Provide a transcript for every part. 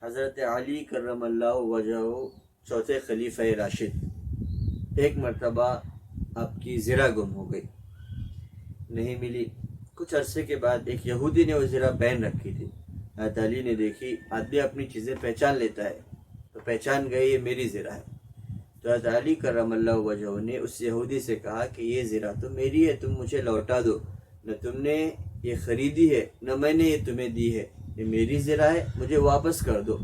حضرت علی کرم اللہ وجہ چوتھے خلیفہ راشد، ایک مرتبہ آپ کی زرہ گم ہو گئی، نہیں ملی۔ کچھ عرصے کے بعد ایک یہودی نے وہ زرہ پہن رکھی تھی۔ حضرت علی نے دیکھی، آدمی اپنی چیزیں پہچان لیتا ہے، تو پہچان گئے یہ میری زرہ ہے۔ تو حضرت علی کرم اللہ وجہ نے اس یہودی سے کہا کہ یہ زرہ تو میری ہے، تم مجھے لوٹا دو، نہ تم نے یہ خریدی ہے نہ میں نے یہ تمہیں دی ہے، یہ میری زرہ ہے، مجھے واپس کر دو۔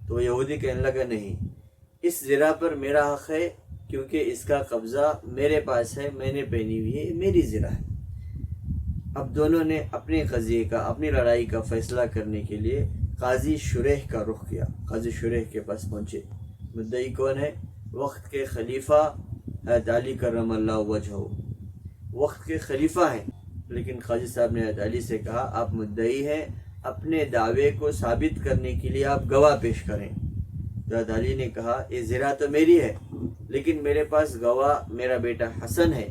تو وہ یہودی کہنے لگا نہیں، اس زرہ پر میرا حق ہے، کیونکہ اس کا قبضہ میرے پاس ہے، میں نے پہنی ہوئی ہے، یہ میری زرہ ہے۔ اب دونوں نے اپنے قضیے کا، اپنی لڑائی کا فیصلہ کرنے کے لیے قاضی شریح کا رخ کیا۔ قاضی شریح کے پاس پہنچے۔ مدعی کون ہے؟ وقت کے خلیفہ حضرت علی کرم اللہ وجہ، وقت کے خلیفہ ہیں، لیکن قاضی صاحب نے حضرت علی سے کہا آپ مدعی ہیں، اپنے دعوے کو ثابت کرنے کے لیے آپ گواہ پیش کریں۔ تو حضرت علی نے کہا یہ زرہ تو میری ہے، لیکن میرے پاس گواہ میرا بیٹا حسن ہے،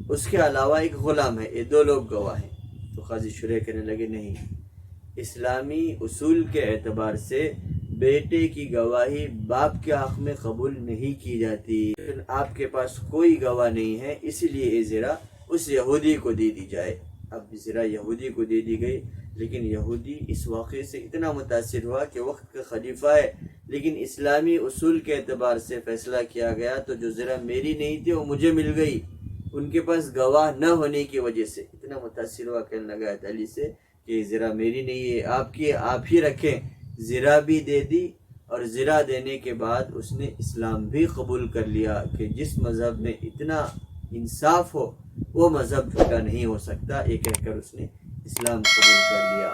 اس کے علاوہ ایک غلام ہے، یہ دو لوگ گواہ ہیں۔ تو قاضی شریح کہنے لگے نہیں، اسلامی اصول کے اعتبار سے بیٹے کی گواہی باپ کے حق میں قبول نہیں کی جاتی، لیکن آپ کے پاس کوئی گواہ نہیں ہے، اسی لیے یہ زرہ اس یہودی کو دے دی جائے۔ اب زرہ یہودی کو دے دی گئی، لیکن یہودی اس واقعے سے اتنا متاثر ہوا کہ وقت کا خلیفہ ہے، لیکن اسلامی اصول کے اعتبار سے فیصلہ کیا گیا تو جو زرہ میری نہیں تھی وہ مجھے مل گئی، ان کے پاس گواہ نہ ہونے کی وجہ سے اتنا متاثر ہوا، کہنے لگا حضرت علی سے کہ یہ زرہ میری نہیں ہے، آپ کی، آپ ہی رکھیں۔ زرہ بھی دے دی، اور زرہ دینے کے بعد اس نے اسلام بھی قبول کر لیا کہ جس مذہب میں اتنا انصاف ہو وہ مذہب جھوٹا نہیں ہو سکتا، یہ کہہ کر اس نے اسلام قبول کر لیا۔